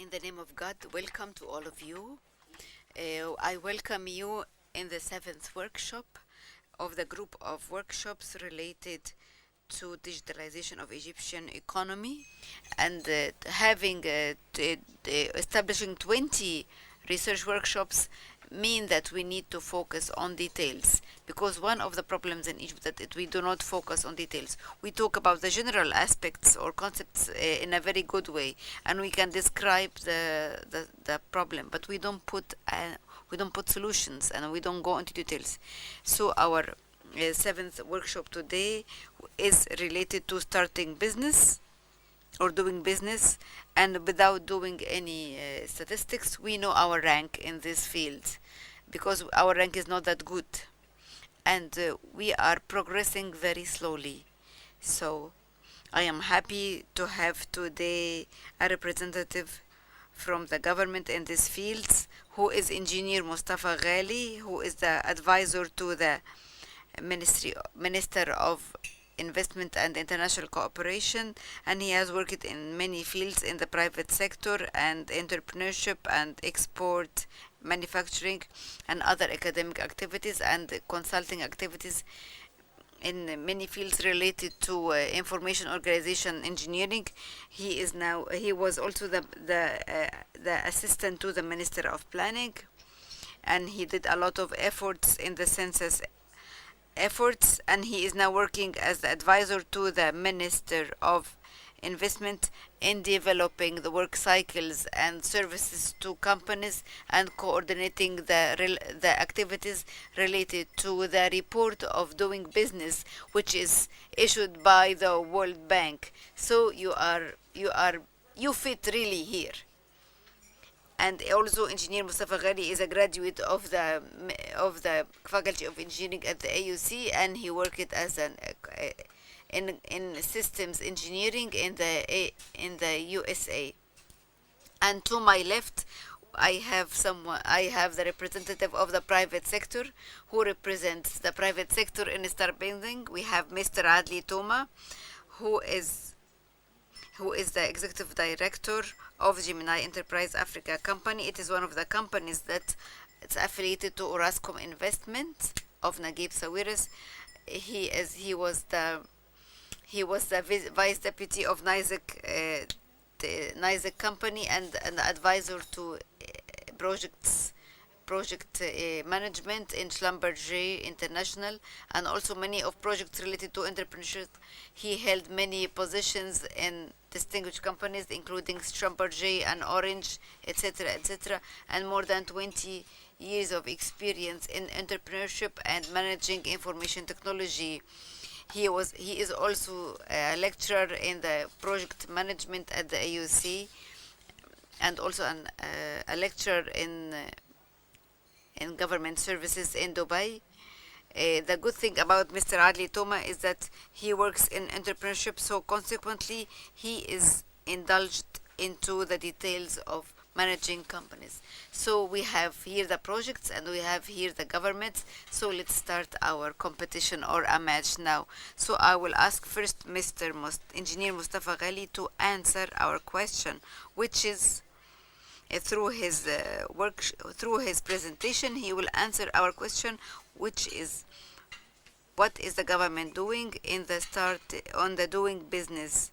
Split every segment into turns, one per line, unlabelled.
In the name of God, welcome to all of you. I welcome you in the 7th workshop of the group of workshops related to digitalization of Egyptian economy, and establishing 20 research workshops mean that we need to focus on details, because one of the problems in Egypt that we do not focus on details. We talk about the general aspects or concepts in a very good way, and we can describe the problem, but we don't put solutions, and we don't go into details. So our 7th workshop today is related to starting business or doing business, and without doing any statistics, we know our rank in this field, because our rank is not that good, and we are progressing very slowly. So I am happy to have today a representative from the government in this field, who is Engineer Mostafa Ghaly, who is the advisor to the Minister of Investment and International Cooperation, and he has worked in many fields in the private sector and entrepreneurship and export, manufacturing, and other academic activities and consulting activities in many fields related to information organization engineering. He was also the assistant to the Minister of Planning, and he did a lot of efforts in the census efforts, and he is now working as the advisor to the Minister of Investment in developing the work cycles and services to companies and coordinating the activities related to the report of doing business, which is issued by the World Bank. So you fit really here. And also, Engineer Mostafa Ghaly is a graduate of the Faculty of Engineering at the AUC, and he worked as in systems engineering in the USA. And to my left, I have the representative of the private sector, who represents the private sector in Star Building. We have Mr. Adli Toma, who is the executive director of Gemini Enterprise Africa Company. It is one of the companies that it's affiliated to Orascom Investment of Naguib Sawiris. He was the vice deputy of the NISEC company, and an advisor to project management in Schlumberger International, and also many of projects related to entrepreneurship. He held many positions in distinguished companies, including Schlumberger and Orange, etc., and more than 20 years of experience in entrepreneurship and managing information technology. He is also a lecturer in the project management at the AUC, and also a lecturer in government services in Dubai. The good thing about Mr. Adli Toma is that he works in entrepreneurship, so consequently he is indulged into the details of managing companies. So we have here the projects and we have here the government. So let's start our competition or a match now. So I will ask first Mr. Engineer Mostafa Ghaly to answer our question, which is through his presentation, he will answer our question, which is, what is the government doing on the doing business?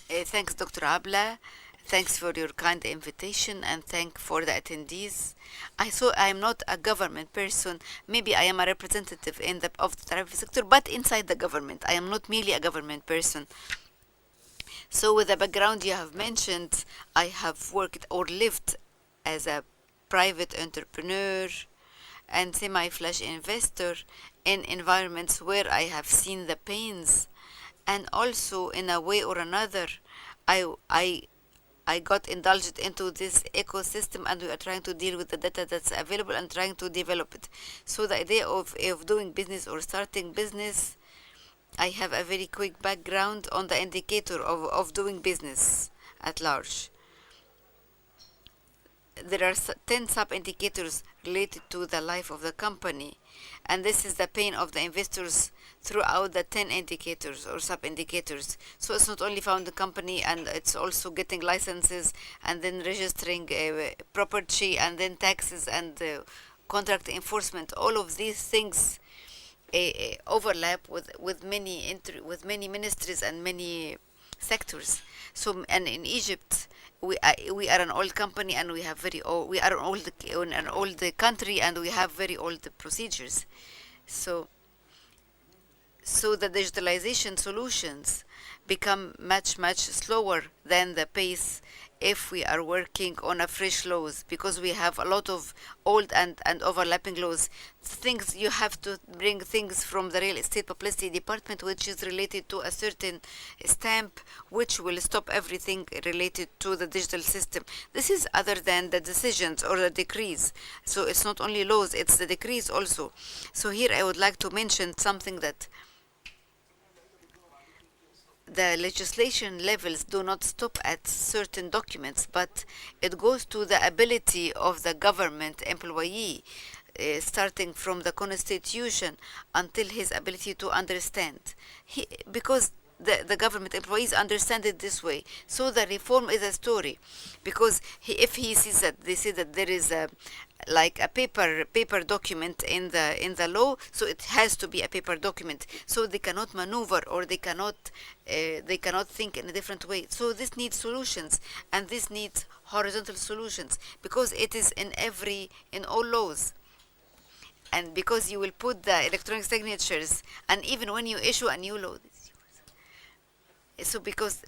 Thanks, Dr. Abla. Thanks for your kind invitation, and thank for the attendees. I am not a government person. Maybe I am a representative of the private sector, but inside the government. I am not merely a government person. So with the background you have mentioned, I have worked or lived as a private entrepreneur and semi-flash investor in environments where I have seen the pains, and also in a way or another, I got indulged into this ecosystem, and we are trying to deal with the data that's available and trying to develop it. So the idea of doing business or starting business, I have a very quick background on the indicator of doing business at large. There are 10 sub-indicators related to the life of the company, and this is the pain of the investors throughout the 10 indicators or sub-indicators. So it's not only found the company, and it's also getting licenses and then registering property and then taxes and contract enforcement. All of these things overlap with many ministries and many sectors. So, and in Egypt, we are an old company, and we have we are an old country, and we have very old procedures. So the digitalization solutions become much slower than the pace if we are working on a fresh laws, because we have a lot of old and overlapping laws. Things you have to bring things from the real estate publicity department, which is related to a certain stamp, which will stop everything related to the digital system. This is other than the decisions or the decrees. So it's not only laws, it's the decrees also. So here I would like to mention something, that the legislation levels do not stop at certain documents, but it goes to the ability of the government employee, starting from the constitution until his ability to understand. Because the government employees understand it this way. So the reform is a story, because if he sees that they say that there is a like a paper document in the law, so it has to be a paper document. So they cannot maneuver, or they cannot think in a different way. So this needs solutions, and this needs horizontal solutions, because it is in all laws. And because you will put the electronic signatures, and even when you issue a new law, so because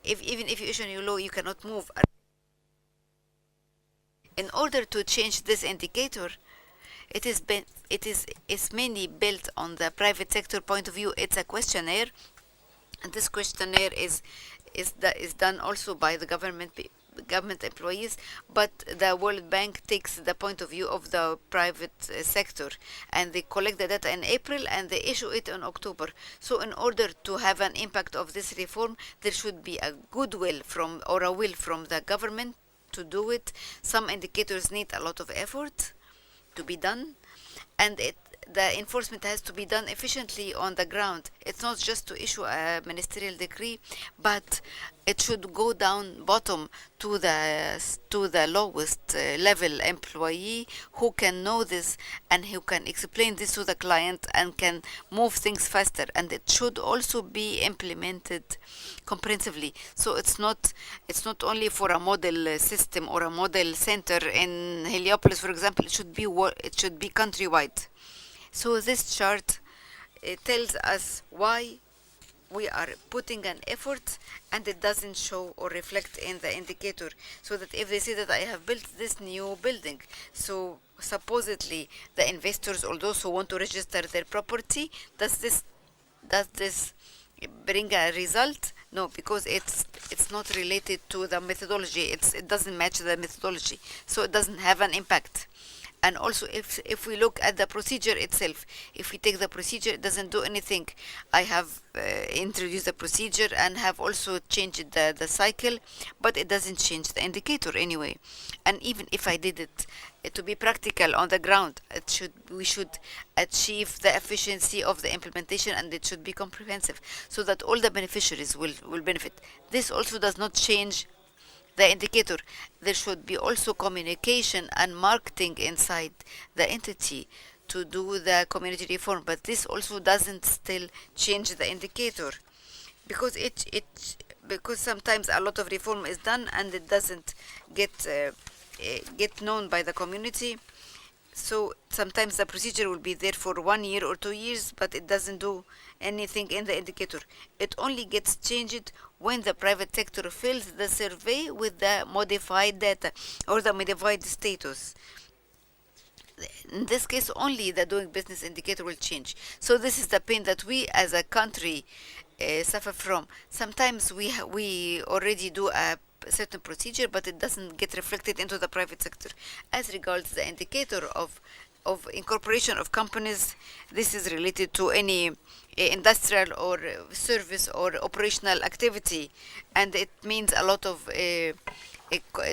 even if you issue a new law, you cannot move. In order to change this indicator, it's mainly built on the private sector point of view. It's a questionnaire, and this questionnaire is done also by the government employees, but the World Bank takes the point of view of the private sector, and they collect the data in April and they issue it in October. So in order to have an impact of this reform, there should be a goodwill or a will from the government to do it. Some indicators need a lot of effort to be done, and the enforcement has to be done efficiently on the ground. It's not just to issue a ministerial decree, but it should go down bottom to the lowest level employee, who can know this and who can explain this to the client and can move things faster. And it should also be implemented comprehensively. So it's not only for a model system or a model center in Heliopolis, for example. It should be countrywide. So this chart tells us why we are putting an effort, and it doesn't show or reflect in the indicator. So that if they say that I have built this new building, so supposedly the investors or those who want to register their property, does this bring a result? No, because it's not related to the methodology. It doesn't match the methodology, so it doesn't have an impact. And also, if we look at the procedure itself, if we take the procedure, it doesn't do anything. I have introduced the procedure and have also changed the cycle, but it doesn't change the indicator anyway. And even if I did it to be practical on the ground, we should achieve the efficiency of the implementation, and it should be comprehensive, so that all the beneficiaries will benefit. This also does not change the indicator. There should be also communication and marketing inside the entity to do the community reform, but this also doesn't still change the indicator, because because sometimes a lot of reform is done and it doesn't get known by the community. So sometimes the procedure will be there for 1 year or 2 years, but it doesn't do anything in the indicator. It only gets changed when the private sector fills the survey with the modified data or the modified status. In this case, only the doing business indicator will change. So this is the pain that we as a country suffer from. Sometimes we already do a certain procedure, but it doesn't get reflected into the private sector. As regards the indicator of incorporation of companies, this is related to any industrial or service or operational activity, and it means a lot of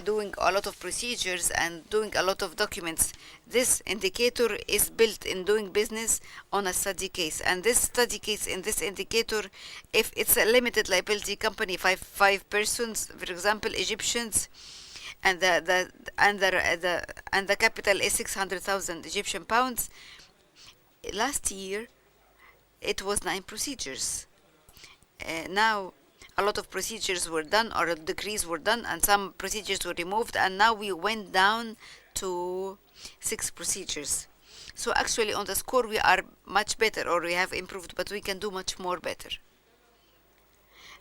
doing a lot of procedures and doing a lot of documents. This indicator is built in doing business on a study case, and this study case in this indicator, if it's a limited liability company, five persons, for example, Egyptians, and the capital is 600,000 Egyptian pounds. Last year, it was 9 procedures. Now a lot of procedures were done, or decrees were done, and some procedures were removed, and now we went down to 6 procedures. So actually on the score we are much better, or we have improved, but we can do much more better.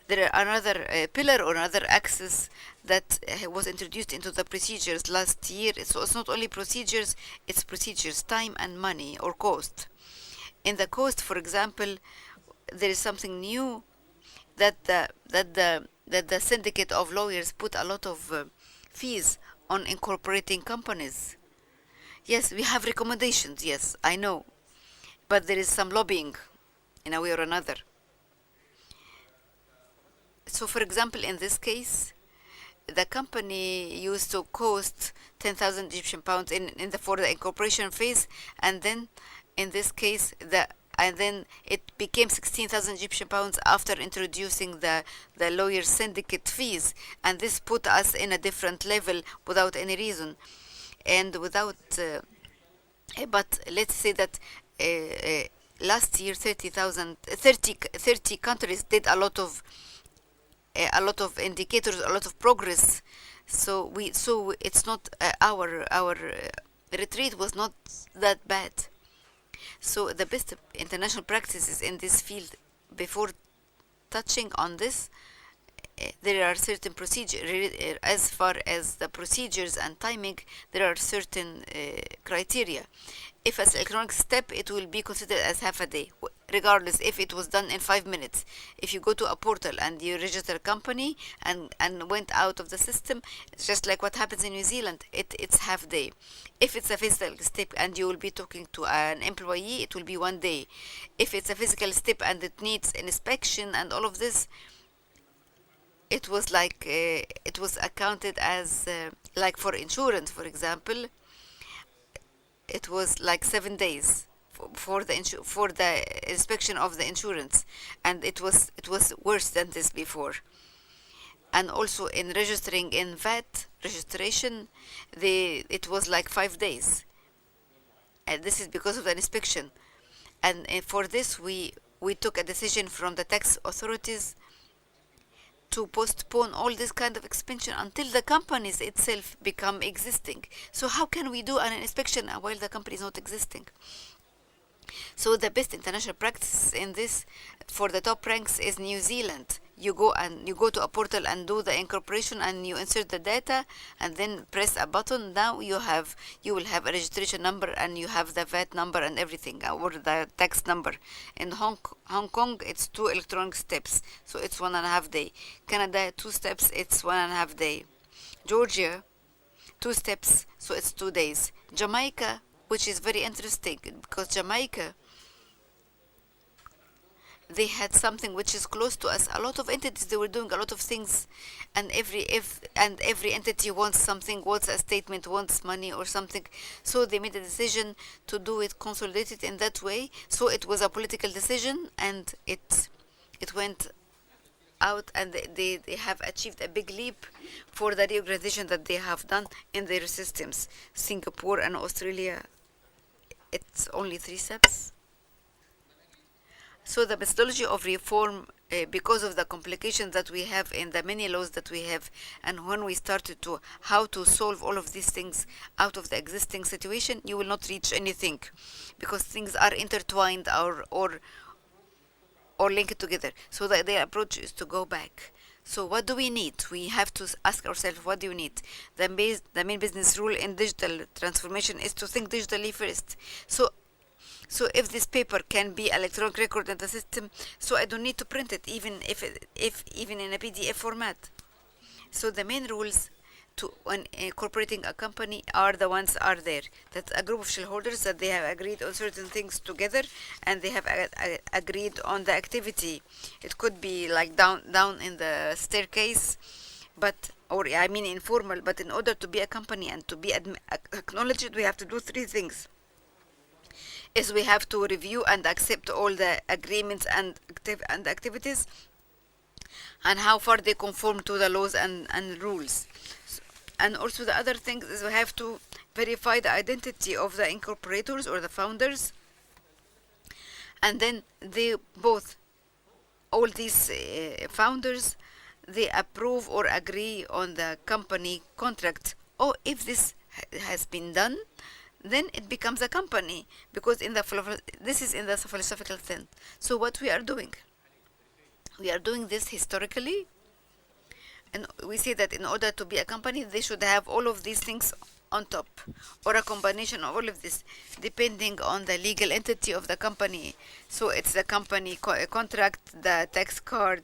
There are another pillar or another axis that was introduced into the procedures last year. So it's not only procedures, it's procedures, time and money or cost. In the cost, for example, there is something new, that the syndicate of lawyers put a lot of fees on incorporating companies. Yes, we have recommendations, yes, I know, but there is some lobbying in a way or another. So for example, in this case, the company used to cost 10,000 Egyptian pounds for the incorporation phase, and then in this case and then it became 16,000 Egyptian pounds after introducing the lawyer syndicate fees, and this put us in a different level without any reason, and without but let's say that last year 30 countries did a lot of indicators, a lot of progress. So it's not our retreat was not that bad. So the best international practices in this field, before touching on this, there are certain procedures. As far as the procedures and timing, there are certain criteria. If it's electronic step, it will be considered as half a day, regardless if it was done in 5 minutes. If you go to a portal and you register a company and went out of the system, it's just like what happens in New Zealand, it's half day. If it's a physical step and you will be talking to an employee, it will be 1 day. If it's a physical step and it needs an inspection and all of this, it was like it was accounted as like for insurance, for example, it was like 7 days for the inspection of the insurance, and it was worse than this before. And also in registering in VAT registration, it was like 5 days, and this is because of the inspection. And for this we took a decision from the tax authorities to postpone all this kind of expansion until the companies itself become existing. So how can we do an inspection while the company is not existing? So the best international practice in this, for the top ranks, is New Zealand. You go to a portal and do the incorporation, and you insert the data and then press a button. Now you will have a registration number, and you have the VAT number and everything, or the tax number. In Hong Kong, it's 2 electronic steps, so it's 1.5 day. Canada, 2 steps, it's 1.5 day. Georgia, 2 steps, so it's 2 days. Jamaica, which is very interesting, because Jamaica, they had something which is close to us. A lot of entities, they were doing a lot of things, and every entity wants something, wants a statement, wants money or something. So they made a decision to do it consolidated in that way. So it was a political decision, and it went out, and they have achieved a big leap for the reorganization that they have done in their systems. Singapore and Australia, it's only 3 steps. So the methodology of reform, because of the complications that we have in the many laws that we have, and when we started to how to solve all of these things out of the existing situation, you will not reach anything, because things are intertwined or linked together. So the approach is to go back. So what do we need? We have to ask ourselves, what do you need? The main business rule in digital transformation is to think digitally first. So if this paper can be electronic record in the system, so I don't need to print it, even if even in a PDF format. So the main rules when incorporating a company are the ones are there. That's a group of shareholders that they have agreed on certain things together, and they have agreed on the activity. It could be like down in the staircase, but or I mean informal, but in order to be a company and to be acknowledged, we have to do three things. Is we have to review and accept all the agreements and activities, and how far they conform to the laws and rules. And also the other thing is we have to verify the identity of the incorporators or the founders, and then they both, all these founders, they approve or agree on the company contract. Or if this has been done, then it becomes a company, because this is in the philosophical sense. So what we are doing this historically, and we say that in order to be a company, they should have all of these things on top, or a combination of all of this, depending on the legal entity of the company. So it's the company contract, the tax card,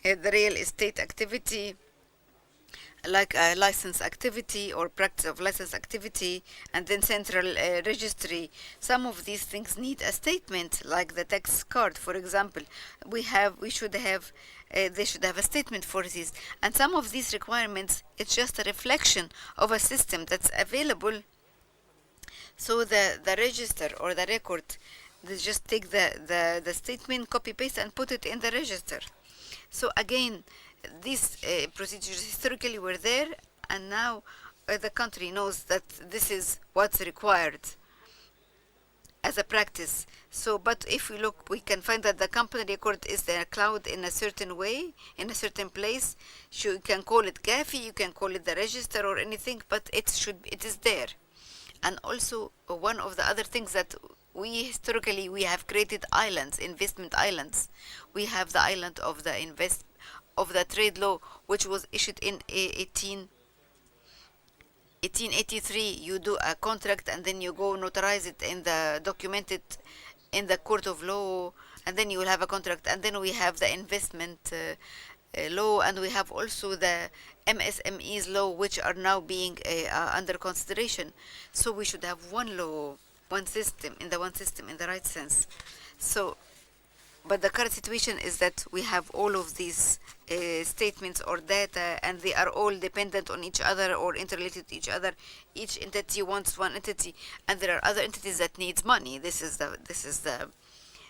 the real estate activity, like a license activity or practice of license activity, and then central registry. Some of these things need a statement, like the tax card, for example. They should have a statement for this. And some of these requirements, it's just a reflection of a system that's available. So the register or the record, they just take the statement, copy paste, and put it in the register. So again, these procedures historically were there, and now the country knows that this is what's required as a practice. So, but if we look, we can find that the company record is the cloud in a certain way, in a certain place. You can call it Ghaly, you can call it the register or anything, but it is there. And also one of the other things that we historically have created islands, investment islands. We have the island of the trade law, which was issued in 1883. You do a contract, and then you go notarize it document it in the court of law, and then you will have a contract. And then we have the investment law, and we have also the MSMEs law, which are now being under consideration. So we should have one law, one system in the right sense. So, but the current situation is that we have all of these statements or data, and they are all dependent on each other or interrelated to each other. Each entity wants one entity, and there are other entities that needs money. This is the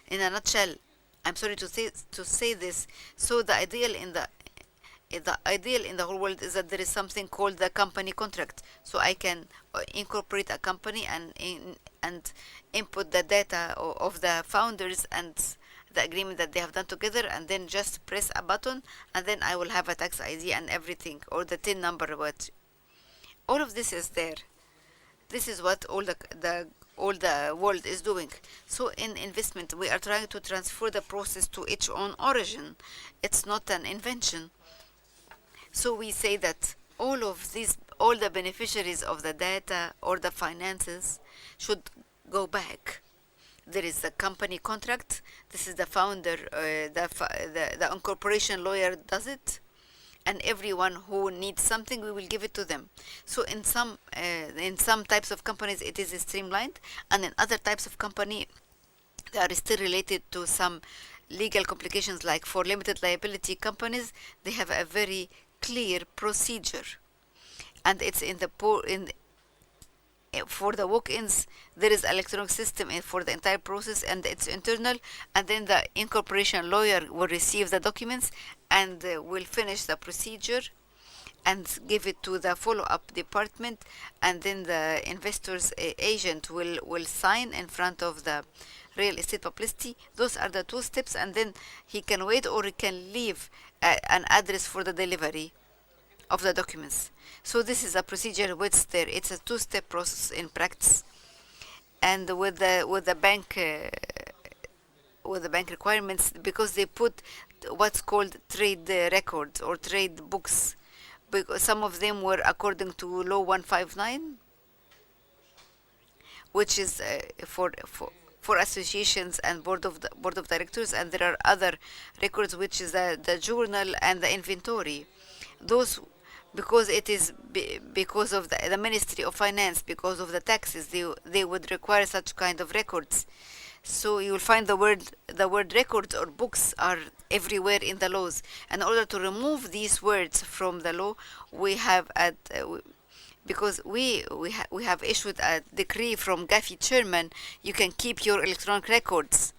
in a nutshell. I'm sorry to say this. So the ideal in the whole world is that there is something called the company contract. So I can incorporate a company and input the data of the founders and the agreement that they have done together, and then just press a button, and then I will have a tax ID and everything, or the TIN number. What all of this is there. This is what all the world is doing. So in investment, we are trying to transfer the process to its own origin. It's not an invention. So we say that all the beneficiaries of the data or the finances should go back. There is the company contract. This is the founder, the incorporation lawyer does it, and everyone who needs something, we will give it to them. So in some types of companies, it is streamlined, and in other types of company, they are still related to some legal complications. Like for limited liability companies, they have a very clear procedure, and it's for the walk-ins, there is electronic system for the entire process, and it's internal, and then the incorporation lawyer will receive the documents and will finish the procedure and give it to the follow-up department, and then the investor's agent will sign in front of the real estate publicity. Those are the two steps, and then he can wait, or he can leave an address for the delivery of the documents. So this is a procedure which there. It's a two-step process in practice, and with the bank requirements, because they put what's called trade records or trade books, because some of them were according to law 159, which is for associations and board of directors, and there are other records, which is the journal and the inventory. Those, because it is because of the Ministry of Finance, because of the taxes, they would require such kind of records. So you will find the word records or books are everywhere in the laws. In order to remove these words from the law, we have because we have issued a decree from Ghaly chairman. You can keep your electronic records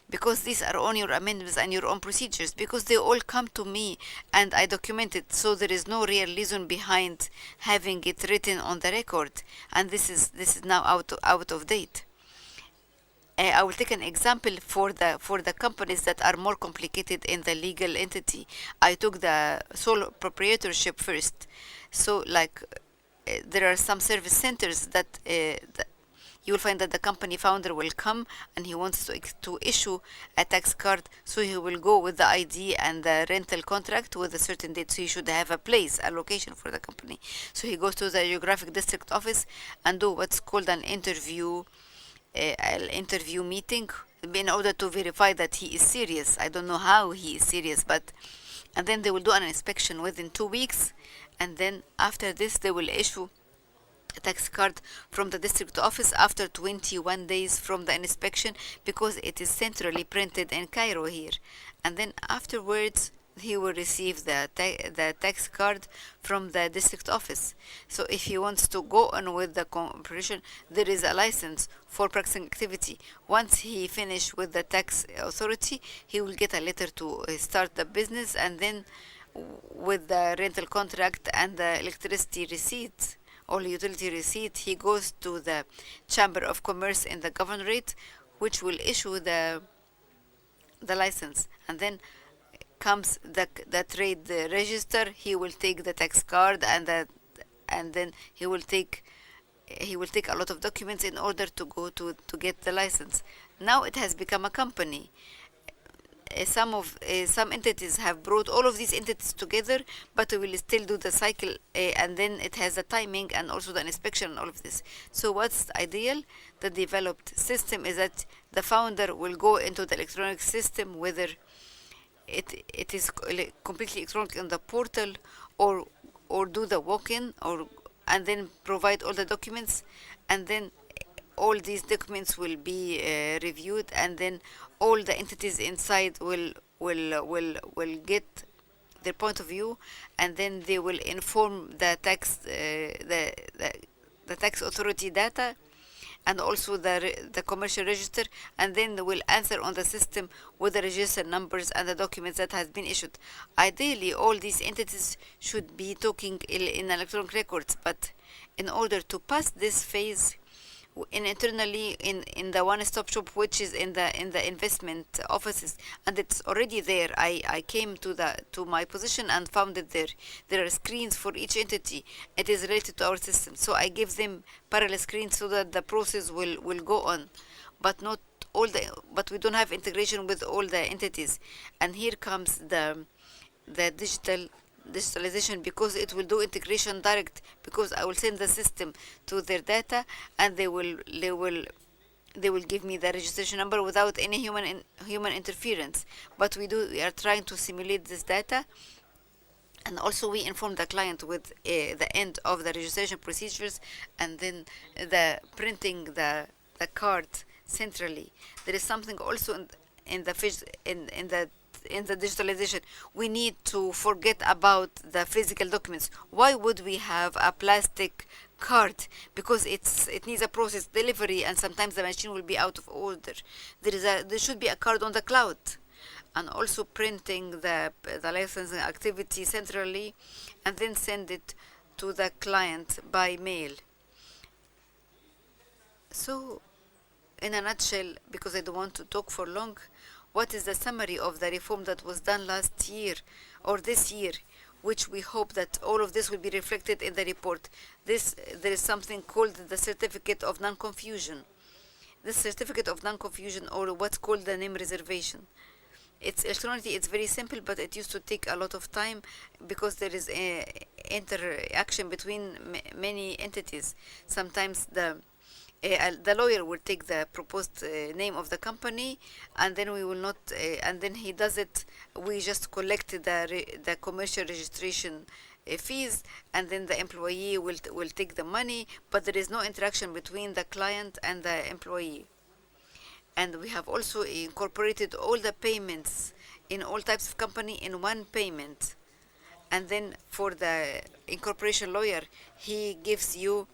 because these are on your amendments and your own procedures, because they all come to me and I document it, so there is no real reason behind having it written on the record, and this is now out of date. I will take an example for the companies that are more complicated in the legal entity. I took the sole proprietorship first. So, like, there are some service centers that you will find that the company founder will come and he wants to issue a tax card. So he will go with the ID and the rental contract with a certain date. So he should have a place, a location for the company. So he goes to the geographic district office and do what's called an interview meeting in order to verify that he is serious. I don't know how he is serious, but and then they will do an inspection within 2 weeks, and then after this they will issue a tax card from the district office after 21 days from the inspection, because it is centrally printed in Cairo here, and then afterwards he will receive the tax card from the district office. So if he wants to go on with the corporation, there is a license for practicing activity. Once he finish with the tax authority, he will get a letter to start the business, and then with the rental contract and the electricity receipt or utility receipt, he goes to the Chamber of Commerce in the governorate, which will issue the license, and then comes the trade register. He will take the tax card and then he will take a lot of documents in order to go to get the license. Now it has become a company. Some entities have brought all of these entities together, but we will still do the cycle, and then it has the timing and also the inspection and all of this. So what's ideal? The developed system is that the founder will go into the electronic system, whether it is completely electronic in the portal, or do the walk-in, or and then provide all the documents, and then all these documents will be reviewed, and then all the entities inside will get their point of view, and then they will inform the tax authority data, and also the commercial register, and then they will answer on the system with the register numbers and the documents that has been issued. Ideally, all these entities should be talking in electronic records, but in order to pass this phase, internally in the one-stop shop, which is in the investment offices, and it's already there. I came to my position and found it there. There are screens for each entity. It is related to our system, so I give them parallel screens so that the process will go on, but not all but we don't have integration with all the entities. And here comes the digitalization, because it will do integration direct, because I will send the system to their data, and they will give me the registration number without any human interference. But we are trying to simulate this data, and also we inform the client with the end of the registration procedures, and then the printing the card centrally. There is something also in the digitalization. We need to forget about the physical documents. Why would we have a plastic card? Because it needs a process delivery, and sometimes the machine will be out of order. There should be a card on the cloud. And also printing the licensing activity centrally, and then send it to the client by mail. So in a nutshell, because I don't want to talk for long, what is the summary of the reform that was done last year or this year, which we hope that all of this will be reflected in the report? There is something called the certificate of non-confusion. This certificate of non-confusion, or what's called the name reservation, it's electronically, it's very simple, but it used to take a lot of time because there is a interaction between many entities. Sometimes the lawyer will take the proposed name of the company, and then we will not, and then he does it. We just collect the commercial registration fees, and then the employee will take the money, but there is no interaction between the client and the employee. And we have also incorporated all the payments in all types of company in one payment. And then for the incorporation lawyer, he gives you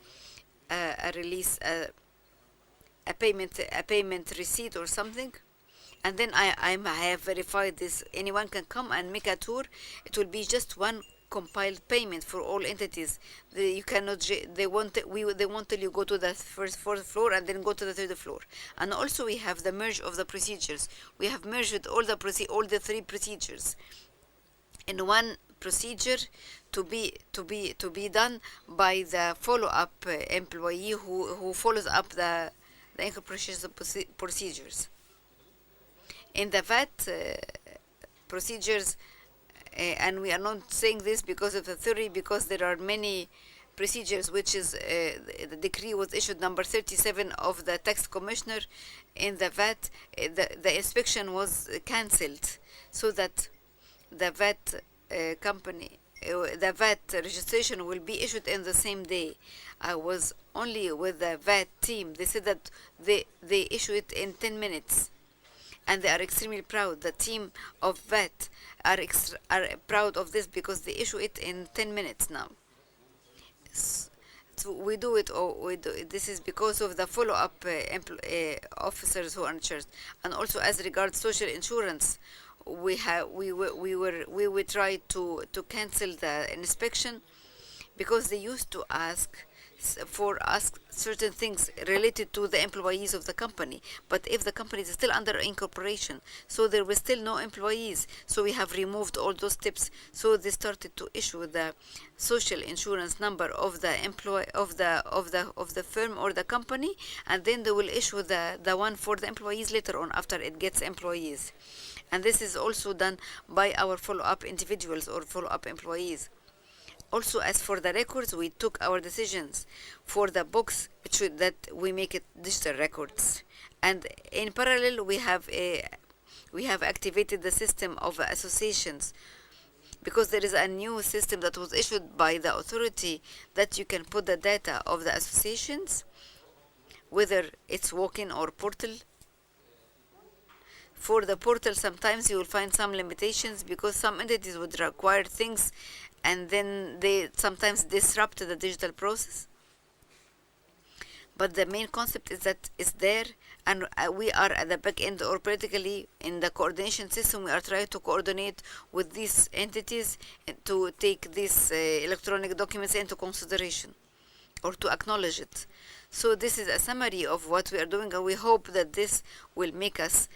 a release, a payment receipt or something. And then I have verified this. Anyone can come and make a tour. It will be just one compiled payment for all entities. You cannot. They want. They want till you go to the fourth floor and then go to the third floor. And also we have the merge of the procedures. We have merged all the three procedures in one procedure to be done by the follow-up employee who follows up the incorporation procedures. In the VAT procedures, and we are not saying this because of the theory, because there are many procedures, which is the decree was issued number 37 of the tax commissioner. In the VAT, the inspection was cancelled, so that the VAT company, the VAT registration will be issued in the same day. I was only with the VAT team. They said that they issue it in 10 minutes. And they are extremely proud. The team of VAT are proud of this because they issue it in 10 minutes now. So we do it. This is because of the follow-up officers who are in charge. And also, as regards social insurance, we tried to cancel the inspection because they used to ask certain things related to the employees of the company. But if the company is still under incorporation, so there were still no employees, so we have removed all those steps. So they started to issue the social insurance number of the employee of the firm or the company, and then they will issue the one for the employees later on after it gets employees. And this is also done by our follow-up individuals or follow-up employees. Also, as for the records, we took our decisions for the books that we make it digital records. And in parallel, we have activated the system of associations, because there is a new system that was issued by the authority that you can put the data of the associations, whether it's walk-in or portal. For the portal, sometimes you will find some limitations because some entities would require things and then they sometimes disrupt the digital process. But the main concept is that it's there, and we are at the back end, or politically in the coordination system, we are trying to coordinate with these entities to take these electronic documents into consideration or to acknowledge it. So this is a summary of what we are doing, and we hope that this will make us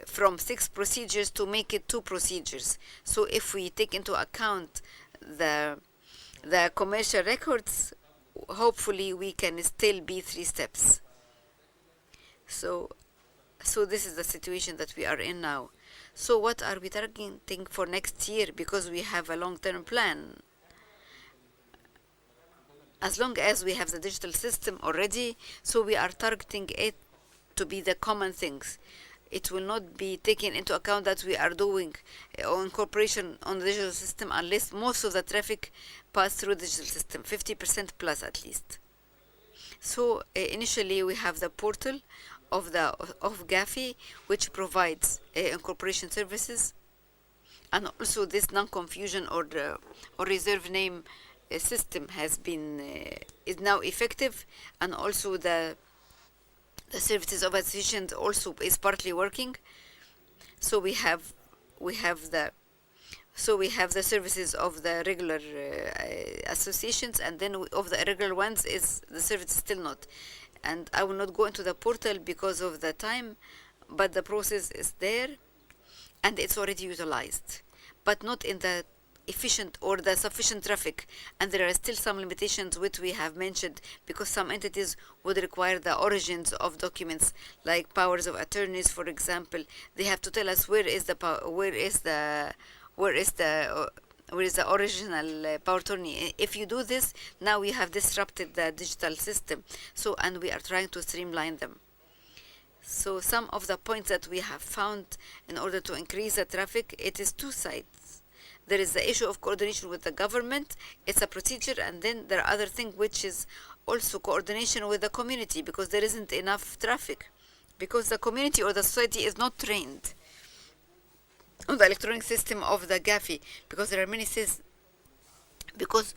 from 6 procedures to make it 2 procedures. So if we take into account the commercial records, hopefully we can still be 3 steps. So this is the situation that we are in now. So what are we targeting for next year? Because we have a long-term plan. As long as we have the digital system already, so we are targeting it to be the common things. It will not be taken into account that we are doing incorporation on the digital system unless most of the traffic pass through the digital system, 50% plus at least. So initially we have the portal of Ghaly, which provides incorporation services, and also this non-confusion or reserve name system is now effective, and also the services of associations also is partly working. So we have the services of the regular associations, and then of the irregular ones is the service still not. And I will not go into the portal because of the time, but the process is there and it's already utilized, but not in the efficient or the sufficient traffic, and there are still some limitations which we have mentioned, because some entities would require the origins of documents, like powers of attorneys, for example. They have to tell us where is the original power attorney. If you do this, now we have disrupted the digital system. So, and we are trying to streamline them. So some of the points that we have found in order to increase the traffic, it is 2 sides. There is the issue of coordination with the government. It's a procedure, and then there are other things which is also coordination with the community, because there isn't enough traffic. because the community or the society is not trained on the electronic system of the Ghaly, because there are many because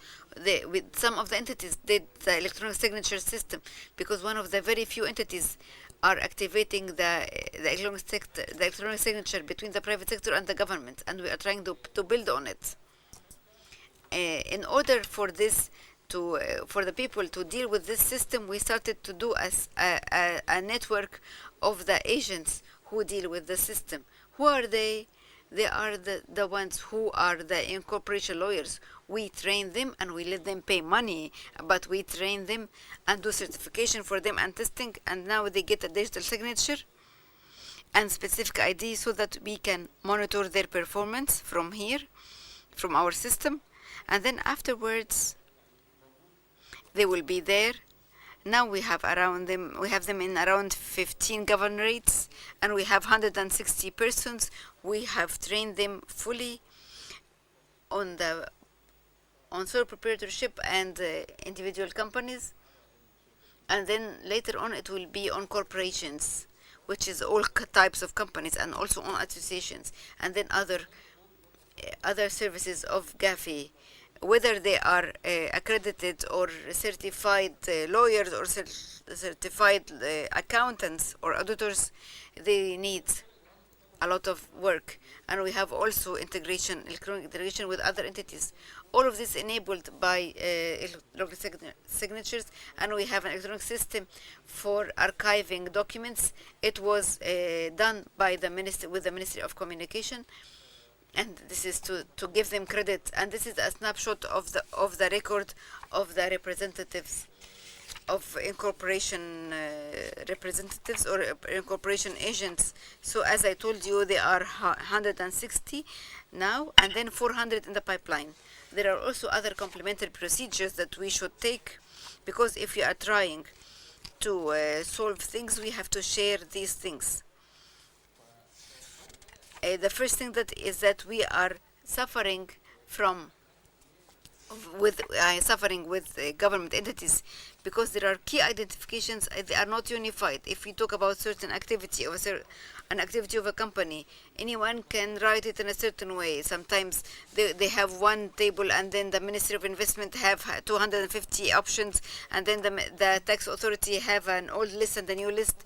with some of the entities did the electronic signature system, because one of the very few entities are activating the electronic signature between the private sector and the government, and we are trying to build on it. In order for this to for the people to deal with this system, we started to do a network of the agents who deal with the system. Who are they? They are the ones who are the incorporation lawyers. We train them and we let them pay money, but we train them and do certification for them and testing, and now they get a digital signature and specific ID so that we can monitor their performance from here, from our system, and then afterwards they will be there. Now we have them in around 15 governorates, and we have 160 persons. We have trained them fully on sole proprietorship and individual companies, and then later on it will be on corporations, which is all types of companies, and also on associations, and then other services of Ghaly, whether they are accredited or certified lawyers or certified accountants or auditors. They need a lot of work, and we have also electronic integration with other entities. All of this enabled by electronic signatures, and we have an electronic system for archiving documents. It was done by the Ministry of Communication, and this is to give them credit. And this is a snapshot of the record of the representatives of incorporation representatives or incorporation agents. So as I told you, there are 160 now, and then 400 in the pipeline. There are also other complementary procedures that we should take, because if we are trying to solve things, we have to share these things. The first thing is that we are suffering with government entities, because there are key identifications. They are not unified. If we talk about certain activity of an activity of a company, anyone can write it in a certain way. Sometimes they have one table, and then the Ministry of Investment have 250 options, and then the tax authority have an old list and a new list.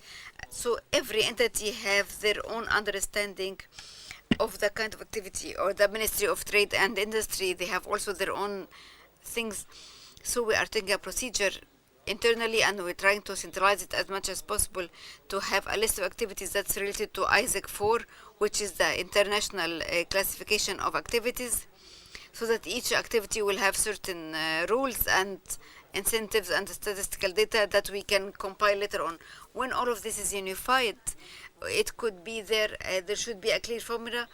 So every entity have their own understanding of the kind of activity, or the Ministry of Trade and Industry, they have also their own things. So we are taking a procedure internally, and we're trying to centralize it as much as possible to have a list of activities that's related to ISAC 4, which is the international classification of activities, so that each activity will have certain rules and incentives and statistical data that we can compile later on. When all of this is unified, it could be there should be a clear formula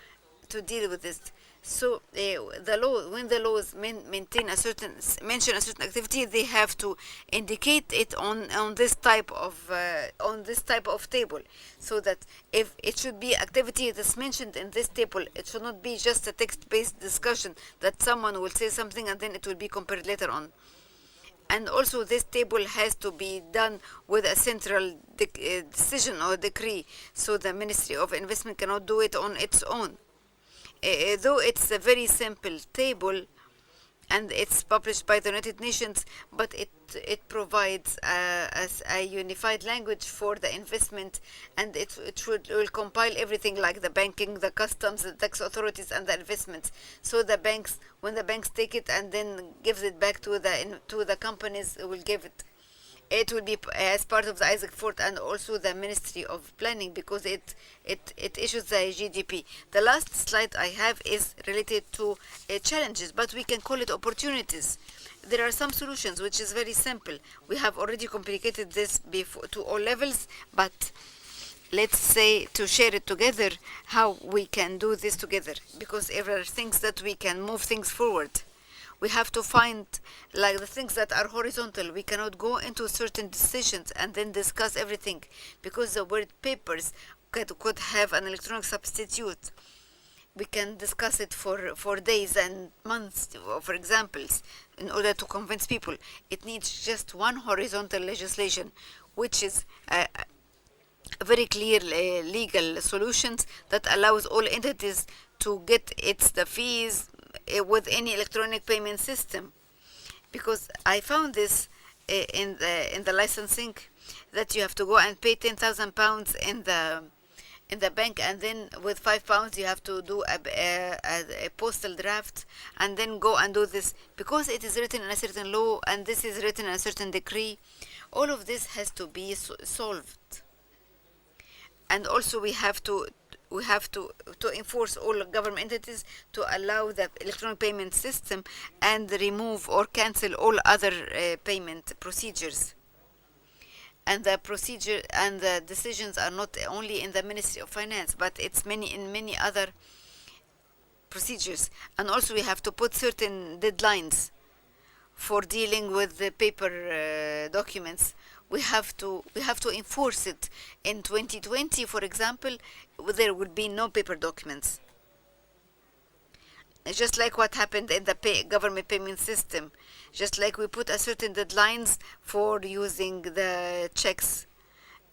to deal with this. So when the laws mention a certain activity, they have to indicate it on this type of table, so that if it should be activity that's mentioned in this table, it should not be just a text-based discussion that someone will say something and then it will be compared later on. And also this table has to be done with a central decision or decree, so the Ministry of Investment cannot do it on its own. Though it's a very simple table and it's published by the United Nations, but it provides a unified language for the investment, and it will compile everything, like the banking, the customs, the tax authorities, and the investments. So the banks, when the banks take it and then gives it back to the companies, will give it. It will be as part of the ISAC 4 and also the Ministry of Planning, because it issues the GDP. The last slide I have is related to challenges, but we can call it opportunities. There are some solutions, which is very simple. We have already complicated this before to all levels, but let's say to share it together, how we can do this together, because there are things that we can move things forward. We have to find, like, the things that are horizontal. We cannot go into certain decisions and then discuss everything, because the word papers could have an electronic substitute. We can discuss it for days and months, for examples, in order to convince people. It needs just one horizontal legislation, which is very clear legal solutions that allows all entities to get the fees with any electronic payment system. Because I found this in the licensing, that you have to go and pay £10,000 in the bank, and then with £5 you have to do a postal draft, and then go and do this because it is written in a certain law and this is written in a certain decree. All of this has to be solved. And also we have to enforce all government entities to allow the electronic payment system and remove or cancel all other payment procedures. And the procedure and the decisions are not only in the Ministry of Finance, but it's in many other procedures. And also we have to put certain deadlines for dealing with the paper documents. We have to enforce it. In 2020, for example, there will be no paper documents. Just like what happened in the government payment system, just like we put a certain deadlines for using the checks,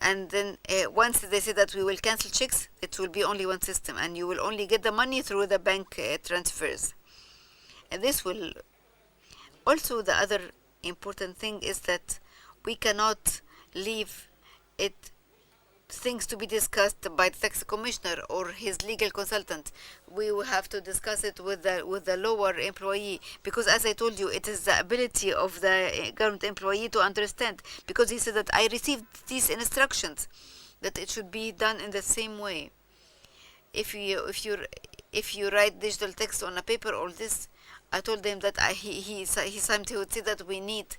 and then once they say that we will cancel checks, it will be only one system, and you will only get the money through the bank transfers. And this will also, the other important thing is that we cannot leave it things to be discussed by the tax commissioner or his legal consultant. We will have to discuss it with the lower employee, because as I told you, it is the ability of the government employee to understand, because he said that I received these instructions that it should be done in the same way. If you write digital text on a paper, all this, I told them that he would say that we need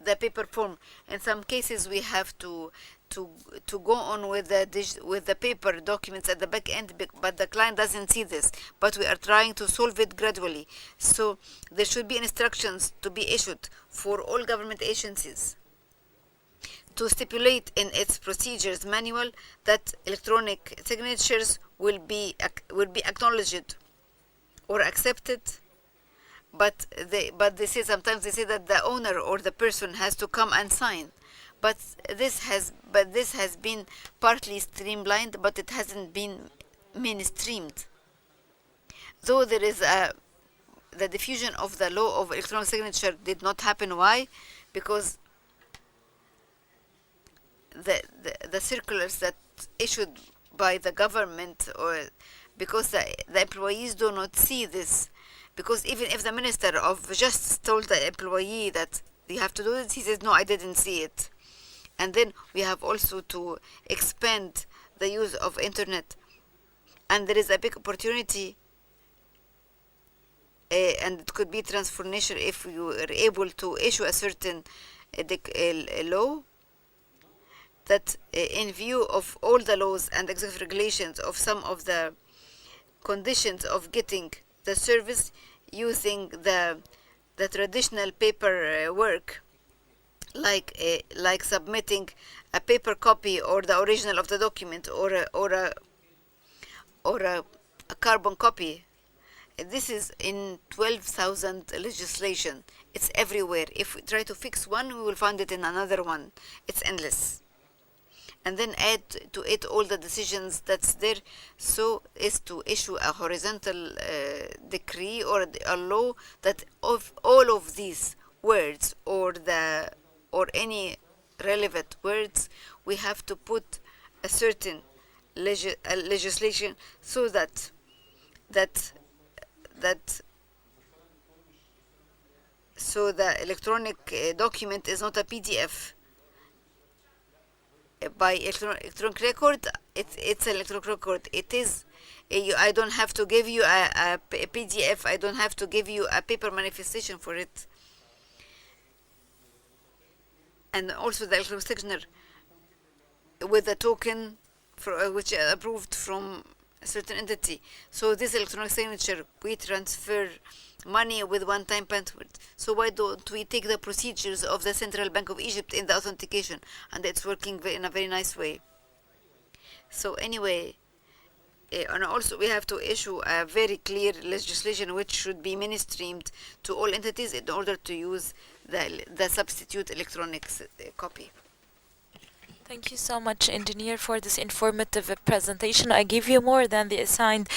the paper form. In some cases we have to go on with the paper documents at the back end, but the client doesn't see this, but we are trying to solve it gradually. So there should be instructions to be issued for all government agencies to stipulate in its procedures manual that electronic signatures will be acknowledged or accepted. But they say sometimes that the owner or the person has to come and sign. But this has been partly streamlined, but it hasn't been mainstreamed. Though there is the diffusion of the law of electronic signature did not happen. Why? Because the circulars that issued by the government, or because the employees do not see this. Because even if the Minister of Justice told the employee that you have to do this, he says, no, I didn't see it. And then we have also to expand the use of internet. And there is a big opportunity, and it could be transformation if you are able to issue a certain law that in view of all the laws and executive regulations of some of the conditions of getting the service using the traditional paper work, like submitting a paper copy or the original of the document, or a carbon copy. This is in 12,000 legislation. It's everywhere. If we try to fix one, we will find it in another one. It's endless. And then add to it all the decisions that's there, so is to issue a horizontal decree or a law that of all of these words or any relevant words, we have to put a certain legislation so that so the electronic document is not a PDF. By electronic record, it's an electronic record. It is I don't have to give you a PDF. I don't have to give you a paper manifestation for it. And also the electronic signature with a token which is approved from a certain entity. So this electronic signature, we transfer money with one-time password. So why don't we take the procedures of the Central Bank of Egypt in the authentication? And it's working in a very nice way. So anyway, and also we have to issue a very clear legislation which should be mainstreamed to all entities in order to use the substitute electronic copy.
Thank you so much, engineer, for this informative presentation. I give you more than the assigned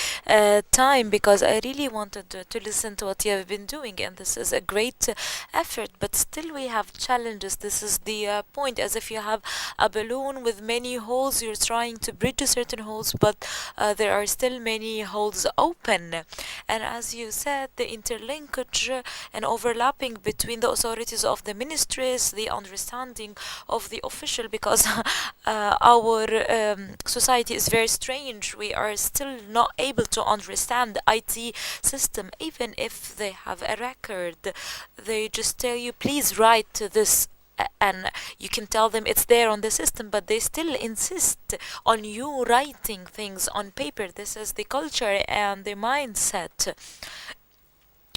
time because I really wanted to listen to what you have been doing, and this is a great effort. But still, we have challenges. This is the point. As if you have a balloon with many holes, you're trying to bridge certain holes, but there are still many holes open. And as you said, the interlinkage and overlapping between the authorities of the ministries, the understanding of the official, because our society is very strange. We are still not able to understand the IT system, even if they have a record. They just tell you, please write this. And you can tell them it's there on the system, but they still insist on you writing things on paper. This is the culture and the mindset.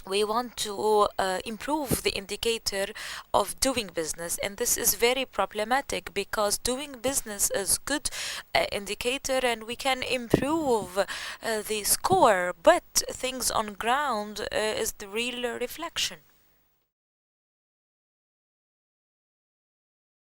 We want to improve the indicator of doing business, and this is very problematic because doing business is good indicator and we can improve the score, but things on ground is the real reflection.